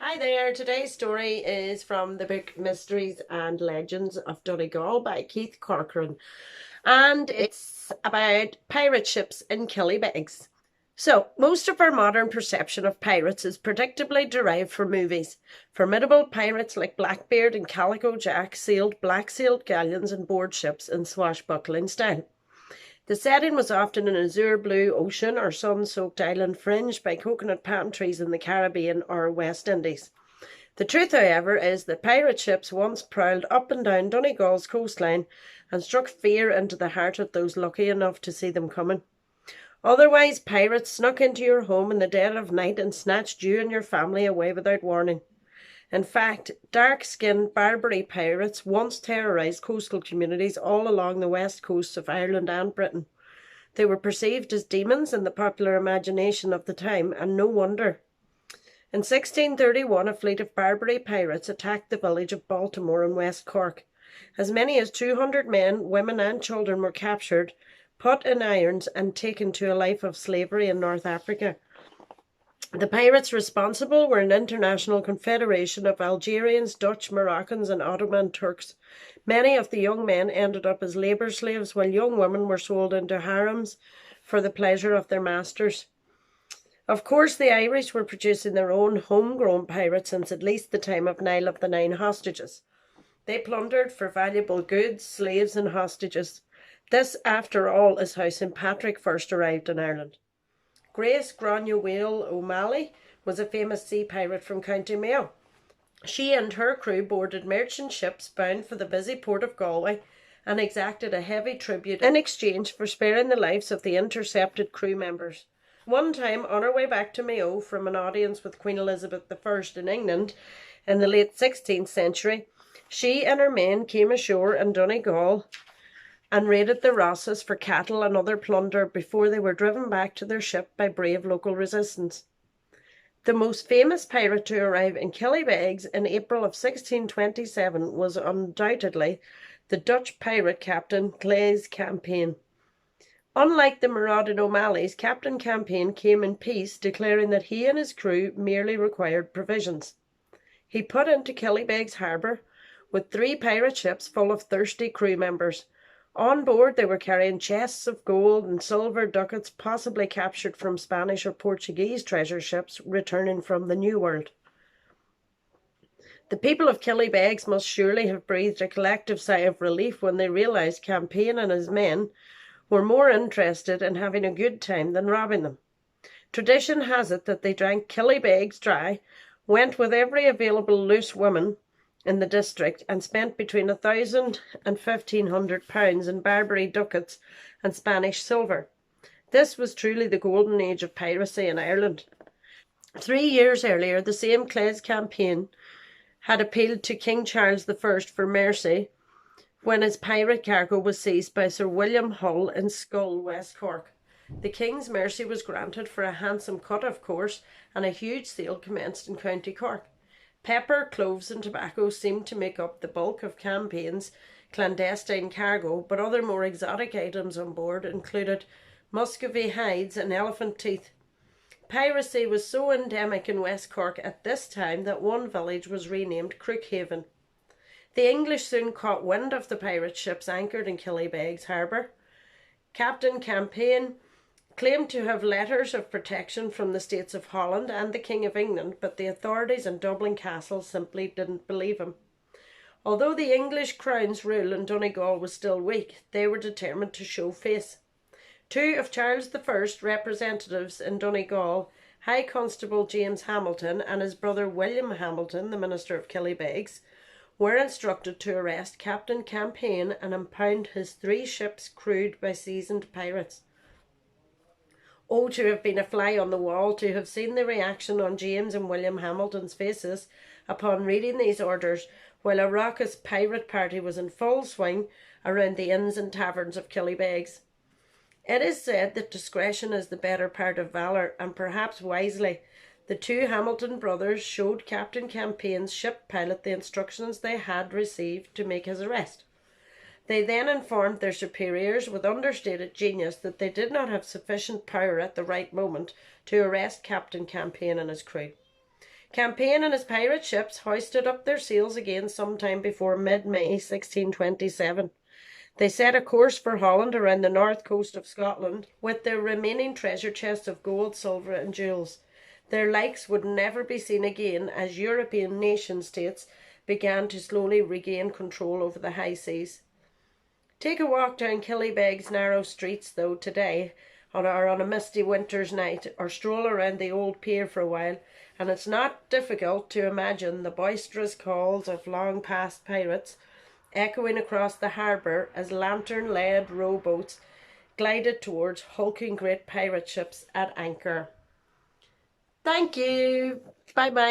Hi there, today's story is from the book Mysteries and Legends of Donegal by Keith Corcoran, and it's about pirate ships in Killybegs. So, most of our modern perception of pirates is predictably derived from movies. Formidable pirates like Blackbeard and Calico Jack sailed black-sailed galleons and board ships in swashbuckling style. The setting was often an azure blue ocean or sun-soaked island fringed by coconut palm trees in the Caribbean or West Indies. The truth, however, is that pirate ships once prowled up and down Donegal's coastline and struck fear into the heart of those lucky enough to see them coming. Otherwise, pirates snuck into your home in the dead of night and snatched you and your family away without warning. In fact, dark-skinned Barbary pirates once terrorised coastal communities all along the west coasts of Ireland and Britain. They were perceived as demons in the popular imagination of the time, and no wonder. In 1631, a fleet of Barbary pirates attacked the village of Baltimore in West Cork. As many as 200 men, women and children were captured, put in irons and taken to a life of slavery in North Africa. The pirates responsible were an international confederation of Algerians, Dutch, Moroccans and Ottoman Turks. Many of the young men ended up as labour slaves, while young women were sold into harems for the pleasure of their masters. Of course, the Irish were producing their own homegrown pirates since at least the time of Niall of the Nine Hostages. They plundered for valuable goods, slaves and hostages. This, after all, is how St. Patrick first arrived in Ireland. Grace Granuaile O'Malley was a famous sea pirate from County Mayo. She and her crew boarded merchant ships bound for the busy port of Galway and exacted a heavy tribute in exchange for sparing the lives of the intercepted crew members. One time, on her way back to Mayo from an audience with Queen Elizabeth I in England in the late 16th century, she and her men came ashore in Donegal and raided the Rosses for cattle and other plunder before they were driven back to their ship by brave local resistance. The most famous pirate to arrive in Killybegs in April of 1627 was undoubtedly the Dutch pirate captain Keith Corcoran. Unlike the marauding O'Malleys, Captain Campaign came in peace, declaring that he and his crew merely required provisions. He put into Killybegs harbour with 3 pirate ships full of thirsty crew members. On board they were carrying chests of gold and silver ducats possibly captured from Spanish or Portuguese treasure ships returning from the New World. The people of Killybegs must surely have breathed a collective sigh of relief when they realised Campaign and his men were more interested in having a good time than robbing them. Tradition has it that they drank Killybegs dry, went with every available loose woman in the district, and spent between £1,000 and £1,500 in Barbary ducats and Spanish silver. This was truly the golden age of piracy in Ireland. 3 years earlier, the same Keith Campaign had appealed to King Charles I for mercy when his pirate cargo was seized by Sir William Hull in Schull, West Cork. The King's mercy was granted for a handsome cut, of course, and a huge sale commenced in County Cork. Pepper, cloves and tobacco seemed to make up the bulk of Campaign's clandestine cargo, but other more exotic items on board included Muscovy hides and elephant teeth. Piracy was so endemic in West Cork at this time that one village was renamed Crookhaven. The English soon caught wind of the pirate ships anchored in Killybegs harbour. Captain Campaign claimed to have letters of protection from the States of Holland and the King of England, but the authorities in Dublin Castle simply didn't believe him. Although the English Crown's rule in Donegal was still weak, they were determined to show face. 2 of Charles I's representatives in Donegal, High Constable James Hamilton and his brother William Hamilton, the Minister of Killybegs, were instructed to arrest Captain Campaign and impound his 3 ships crewed by seasoned pirates. Oh, to have been a fly on the wall, to have seen the reaction on James and William Hamilton's faces upon reading these orders while a raucous pirate party was in full swing around the inns and taverns of Killybegs. It is said that discretion is the better part of valour, and perhaps wisely, the 2 Hamilton brothers showed Captain Campaign's ship pilot the instructions they had received to make his arrest. They then informed their superiors with understated genius that they did not have sufficient power at the right moment to arrest Captain Campaign and his crew. Campaigning as pirate ships hoisted up their sails again sometime before mid-May 1627. They set a course for Holland around the north coast of Scotland with their remaining treasure chests of gold, silver, and jewels. Their likes would never be seen again as European nation states began to slowly regain control over the high seas. Take a walk down Killybegs' narrow streets, though, today, on a misty winter's night, or stroll around the old pier for a while, and it's not difficult to imagine the boisterous calls of long-past pirates echoing across the harbour as lantern-led rowboats glided towards hulking great pirate ships at anchor. Thank you. Bye-bye.